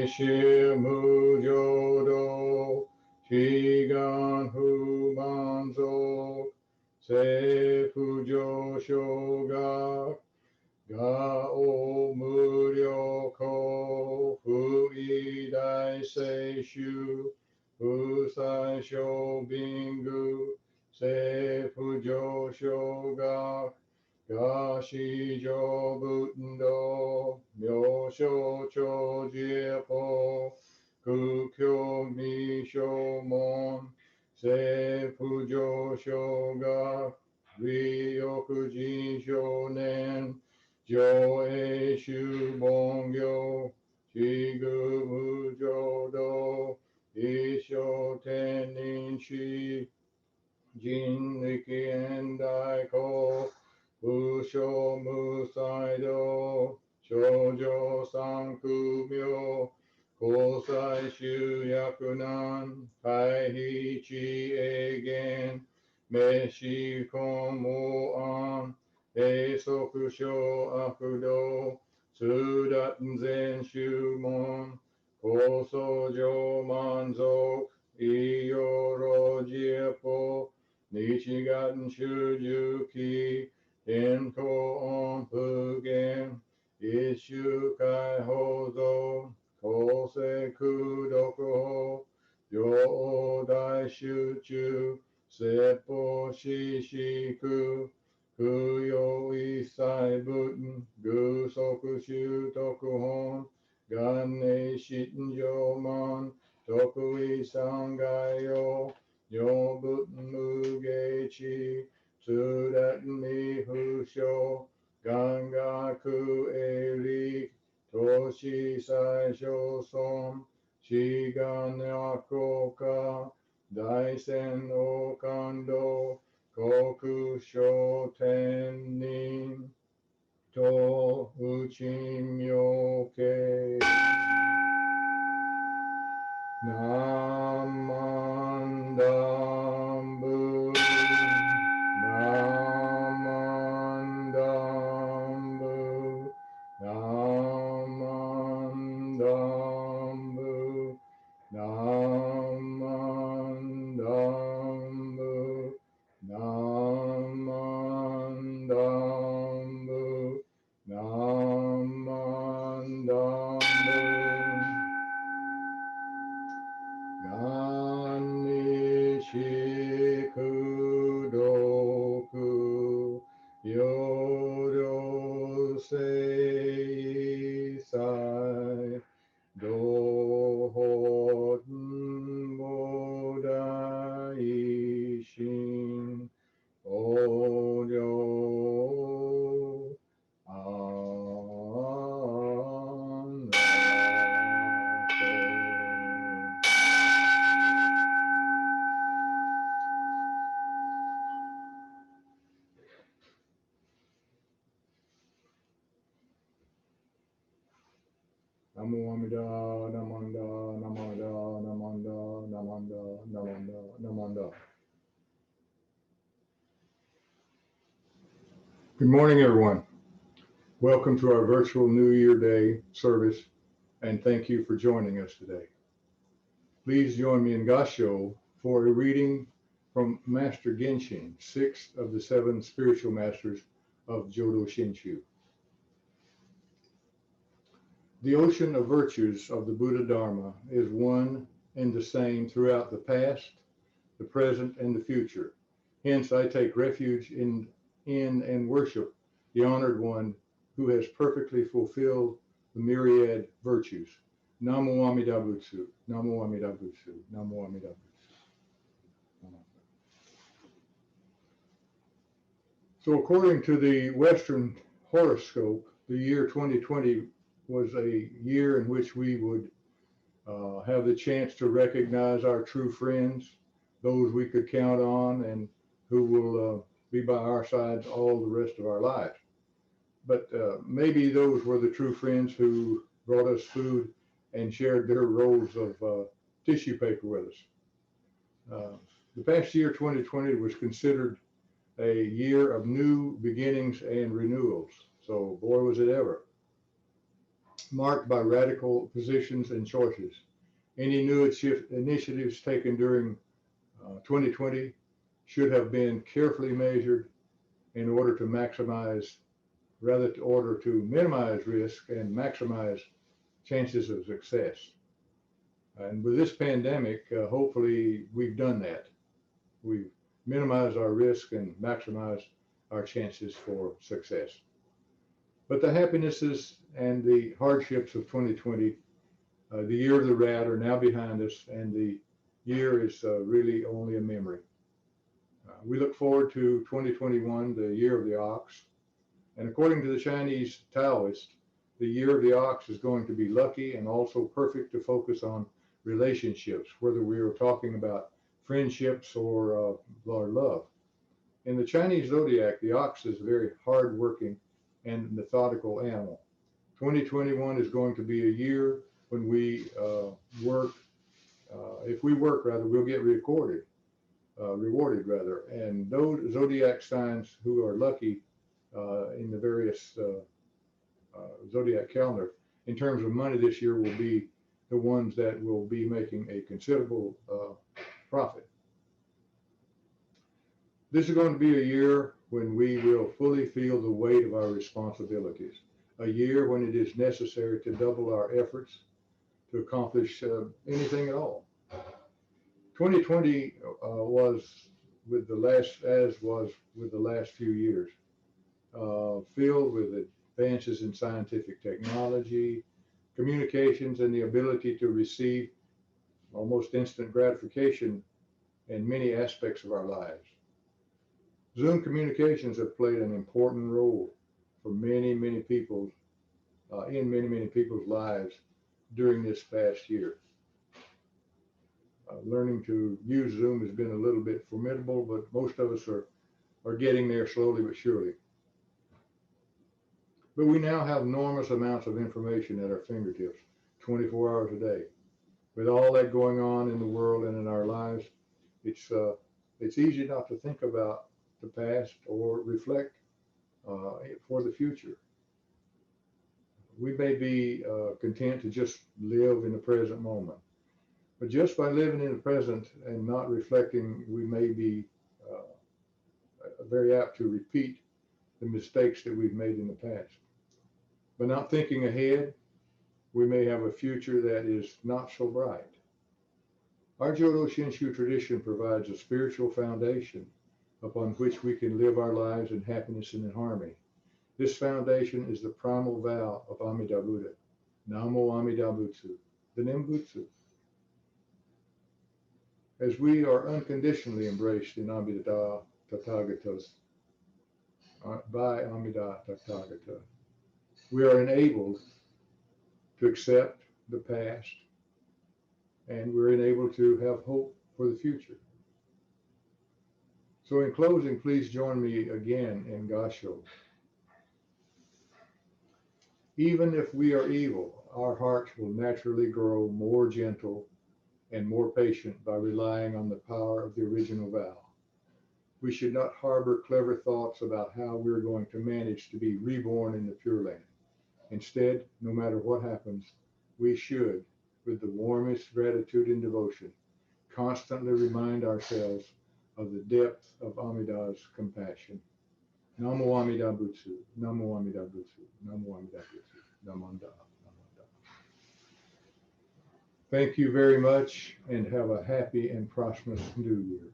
shimu jodo, shigan hu manzo, se fujo shoga, ga o muryo ko, fu idai seishu, fu sai sho bingu, se fujo shoga, ga shi jo butendo, myo sho cho jiepo, ku kyo mi sho mon, se fujo shoga, ryoku jin shonen, jo e shu bongyo, shigu mujodo, isho tenin shi, jin riki endai ko, Busho musaido, shoujo sankumyo, kosai shuyakunan, kai chi egen, meshi komu an, eisoku sho akudo, sudaten zen shumon, koso jo manzok, iyoro jiepo, nichigaten shujuki, Enko onpugen, ishu kai hozo, kose kudoku ho, yo dai shuchu, seppo shishiku, kuyo isai buten, gusoku shu toku hon, ganne shiten joman, toku isangai yo buten mugechi, Sudaten mi husho, gangaku eri, toshi sai shoson, shigan yakoka, daisen okando, koku shotenin, to uchin yoke. Namandambu. Namandambu, Namandambu, Namandambu, Namandambu, Namandambu. Ganishikudoku Yodo Sei Sai Dohoten Bodai Shin Ojo Namo Amida, Namanda, Namanda, Namanda, Namanda, Namanda, Namanda. Good morning, everyone. Welcome to our virtual New Year Day service, and thank you for joining us today. Please join me in Gasho for a reading from Master Ginseng, 6th of the 7 spiritual masters of Jodo Shinshu. The ocean of virtues of the Buddha Dharma is one and the same throughout the past, the present, and the future. Hence, I take refuge in and worship the honored one who has perfectly fulfilled the myriad virtues. Namo Amida Butsu, Namo Amida Butsu, Namo Amida Butsu. So according to the Western horoscope, the year 2020 was a year in which we would have the chance to recognize our true friends, those we could count on and who will be by our sides all the rest of our lives. But maybe those were the true friends who brought us food and shared their rolls of tissue paper with us. The past year, 2020, was considered a year of new beginnings and renewals. So boy, was it ever. marked by radical positions and choices. Any new initiatives taken during 2020 should have been carefully measured in order to minimize risk and maximize chances of success. And with this pandemic, hopefully we've done that. We've minimized our risk and maximized our chances for success. But the happinesses and the hardships of 2020, the year of the rat, are now behind us, and the year is really only a memory. We look forward to 2021, the year of the ox. And according to the Chinese Taoist, the year of the ox is going to be lucky and also perfect to focus on relationships, whether we are talking about friendships or love. In the Chinese zodiac, the ox is a very hardworking and methodical animal. 2021 is going to be a year when we work. If we work, rather, we'll get rewarded. And those zodiac signs who are lucky in the various zodiac calendar in terms of money this year will be the ones that will be making a considerable profit. This is going to be a year when we will fully feel the weight of our responsibilities, a year when it is necessary to double our efforts to accomplish anything at all. 2020 was with the last few years, filled with advances in scientific technology, communications, and the ability to receive almost instant gratification in many aspects of our lives. Zoom communications have played an important role for many people's lives during this past year. Learning to use Zoom has been a little bit formidable, but most of us are getting there slowly but surely. But we now have enormous amounts of information at our fingertips, 24 hours a day. With all that going on in the world and in our lives, it's easy not to think about the past or reflect for the future. We may be content to just live in the present moment. But just by living in the present and not reflecting, we may be very apt to repeat the mistakes that we've made in the past. By not thinking ahead, we may have a future that is not so bright. Our Jodo Shinshu tradition provides a spiritual foundation upon which we can live our lives in happiness and in harmony. This foundation is the primal vow of Amida Buddha, Namo Amida Butsu, the Nembutsu. As we are unconditionally embraced in Amida Tathagata, by Amida Tathagata, we are enabled to accept the past, and we're enabled to have hope for the future. So in closing, please join me again in Gasho. Even if we are evil, our hearts will naturally grow more gentle and more patient by relying on the power of the original vow. We should not harbor clever thoughts about how we're going to manage to be reborn in the Pure Land. Instead, no matter what happens, we should, with the warmest gratitude and devotion, constantly remind ourselves of the depth of Amida's compassion. Namo Amida Butsu, Namo Amida Butsu, Namo Amida Butsu, Namanda. Thank you very much, and have a happy and prosperous new year.